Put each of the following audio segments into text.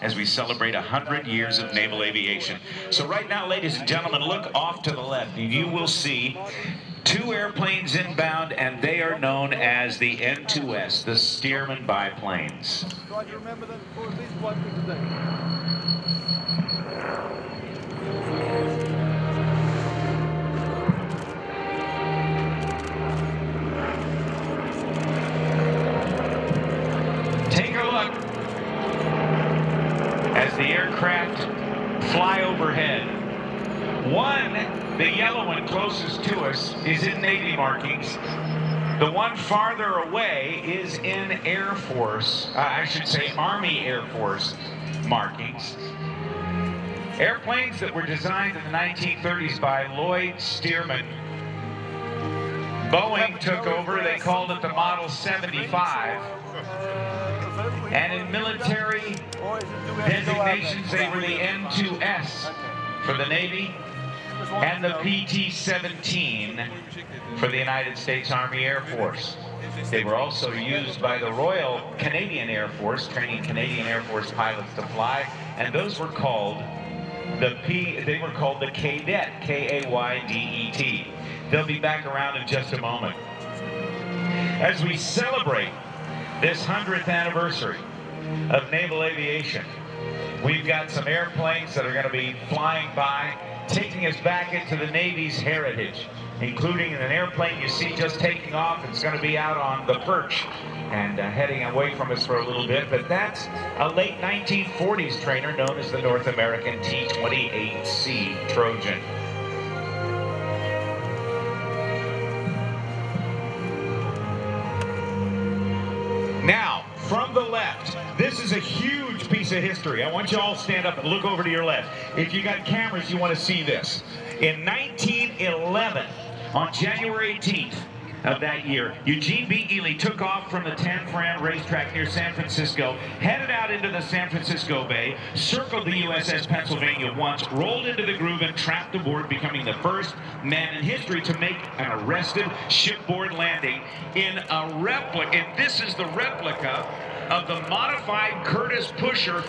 as we celebrate 100 years of naval aviation. So right now, ladies and gentlemen, look off to the left, and you will see two airplanes inbound, and they are known as the N2S, the Stearman biplanes. Try to remember them for at least 1 week today. Take a look as the aircraft fly overhead. One, the yellow one closest to us, is in Navy markings. The one farther away is in Air Force, I should say Army Air Force markings. Airplanes that were designed in the 1930s by Lloyd Stearman. Boeing took over, they called it the Model 75. And in military designations, they were the N2S for the Navy and the PT-17 for the United States Army Air Force. They were also used by the Royal Canadian Air Force, training Canadian Air Force pilots to fly, and those were called the Cadet, K-A-Y-D-E-T. They'll be back around in just a moment. As we celebrate this 100th anniversary of naval aviation, we've got some airplanes that are going to be flying by, taking us back into the Navy's heritage, including an airplane you see just taking off. It's going to be out on the perch and heading away from us for a little bit, but that's a late 1940s trainer known as the North American T-28C Trojan. Now, from the left, this is a huge piece of history. I want you all to stand up and look over to your left. If you got cameras, you want to see this. In 1911, on January 18th of that year, Eugene B. Ely took off from the Tan Fran racetrack near San Francisco, headed out into the San Francisco Bay, circled the USS Pennsylvania once, rolled into the groove, and trapped aboard, becoming the first man in history to make an arrested shipboard landing in a replica. And this is the replica of the modified Curtis Pusher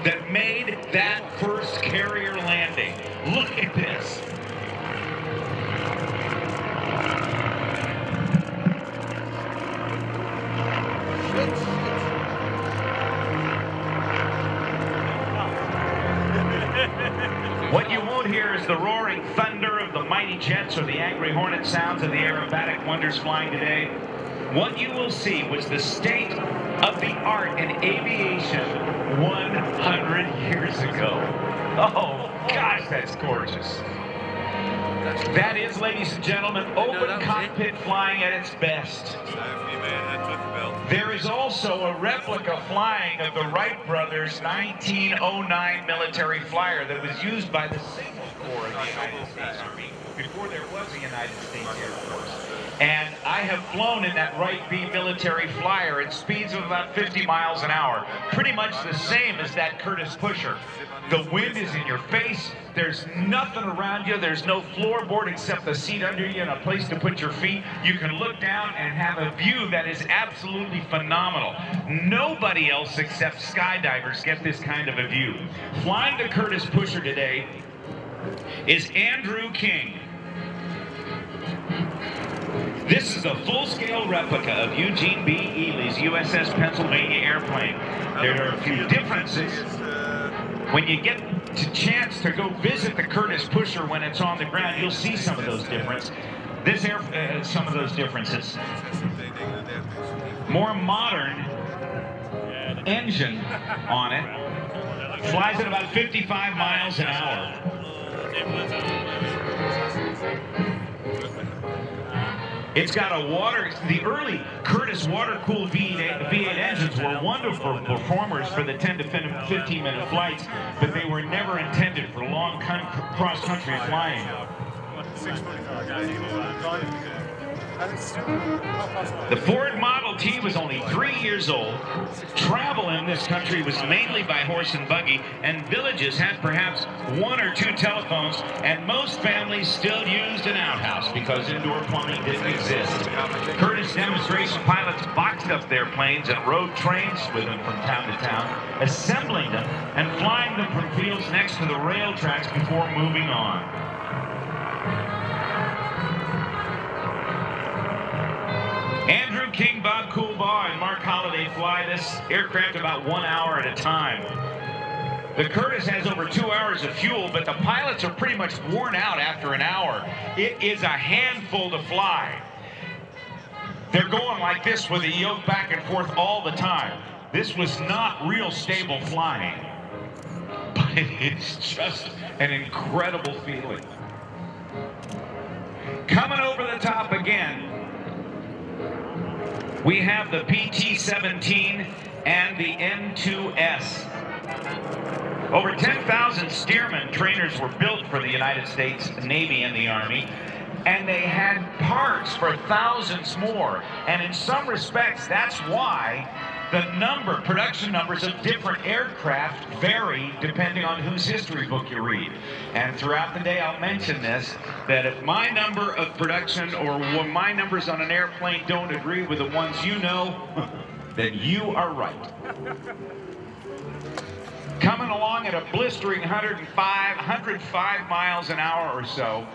that made that first carrier landing. Look at this. What you won't hear is the roaring thunder of the mighty jets or the angry hornet sounds of the aerobatic wonders flying today. What you will see was the state of the art in aviation 100 years ago. Oh, gosh, that's gorgeous. That is, ladies and gentlemen, open cockpit flying at its best. There is also a replica flying of the Wright brothers' 1909 military flyer that was used by the Signal Corps of the United States Army before there was a United States Air Force. And I have flown in that Wright B military flyer at speeds of about 50 miles an hour. Pretty much the same as that Curtis Pusher. The wind is in your face. There's nothing around you. There's no floorboard except the seat under you and a place to put your feet. You can look down and have a view that is absolutely phenomenal. Nobody else except skydivers get this kind of a view. Flying the Curtis Pusher today is Andrew King. This is a full-scale replica of Eugene B. Ely's USS Pennsylvania airplane. There are a few differences. When you get a chance to go visit the Curtis Pusher when it's on the ground, you'll see some of those differences. Some of those differences. More modern engine on it. Flies at about 55 miles an hour. It's got the early Curtis water-cooled V8 engines were wonderful performers for the 10 to 15-minute flights, but they were never intended for long cross-country flying. The Ford Model T was only 3 years old. Travel in this country was mainly by horse and buggy, and villages had perhaps 1 or 2 telephones, and most families still used an outhouse because indoor plumbing didn't exist. Curtis demonstration pilots boxed up their planes and rode trains with them from town to town, assembling them and flying them from fields next to the rail tracks before moving on. Andrew King, Bob Coolbaugh, and Mark Holliday fly this aircraft about 1 hour at a time. The Curtis has over 2 hours of fuel, but the pilots are pretty much worn out after an hour. It is a handful to fly. They're going like this with the yoke back and forth all the time. This was not real stable flying, but it's just an incredible feeling. Coming over the top again, we have the PT-17 and the N2S. Over 10,000 Stearman trainers were built for the United States Navy and the Army, and they had parts for thousands more. And in some respects, that's why the production numbers of different aircraft vary depending on whose history book you read. And throughout the day, I'll mention this, that if my number of production or my numbers on an airplane don't agree with the ones you know, then you are right. Coming along at a blistering 105 miles an hour or so,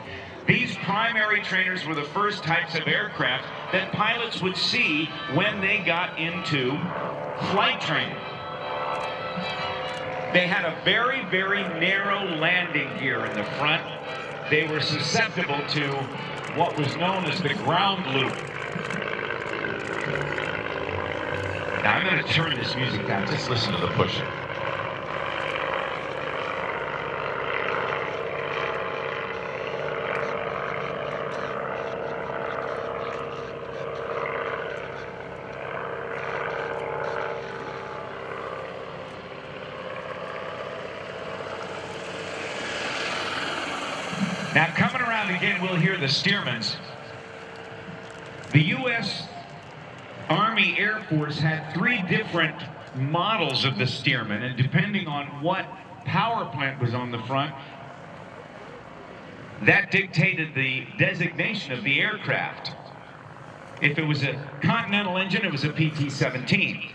these primary trainers were the first types of aircraft that pilots would see when they got into flight training. They had a very, very narrow landing gear in the front. They were susceptible to what was known as the ground loop. Now I'm going to turn this music down. Just listen to the pushing. Now, coming around again, we'll hear the Stearmans. The U.S. Army Air Force had 3 different models of the Stearman, and depending on what power plant was on the front, that dictated the designation of the aircraft. If it was a Continental engine, it was a PT-17.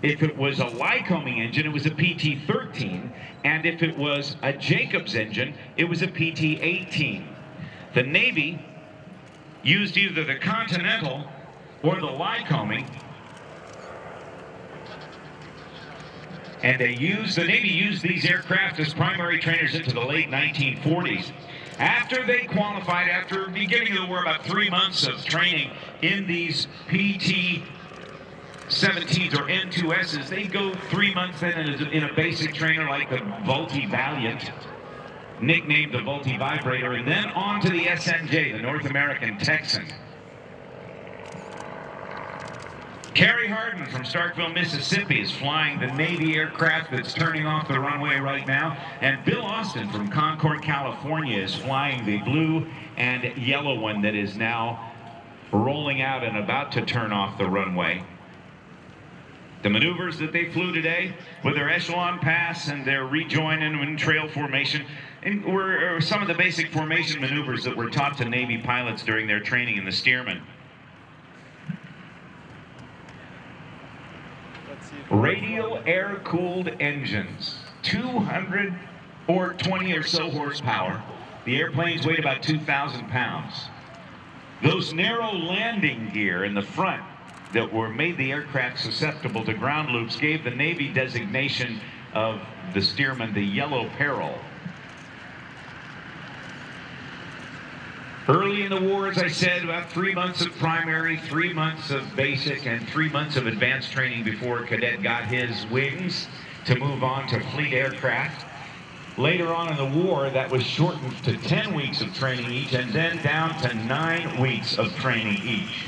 If it was a Lycoming engine, it was a PT-13. And if it was a Jacobs engine, it was a PT-18. The Navy used either the Continental or the Lycoming. And the Navy used these aircraft as primary trainers into the late 1940s. After they qualified, after the beginning of the war, about 3 months of training in these PT-17s or N2Ss, they go 3 months then in a basic trainer like the Vultee Valiant, nicknamed the Vultee Vibrator, and then on to the SNJ, the North American Texan. Kerry Harden from Starkville, Mississippi is flying the Navy aircraft that's turning off the runway right now. And Bill Austin from Concord, California is flying the blue and yellow one that is now rolling out and about to turn off the runway. The maneuvers that they flew today with their echelon pass and their rejoin and trail formation were some of the basic formation maneuvers that were taught to Navy pilots during their training in the Stearman. Radial air-cooled engines, 220 or so horsepower. The airplanes weighed about 2,000 pounds. Those narrow landing gear in the front that made the aircraft susceptible to ground loops gave the Navy designation of the Stearman the Yellow Peril. Early in the war, as I said, about 3 months of primary, 3 months of basic, and 3 months of advanced training before a cadet got his wings to move on to fleet aircraft. Later on in the war, that was shortened to 10 weeks of training each, and then down to 9 weeks of training each.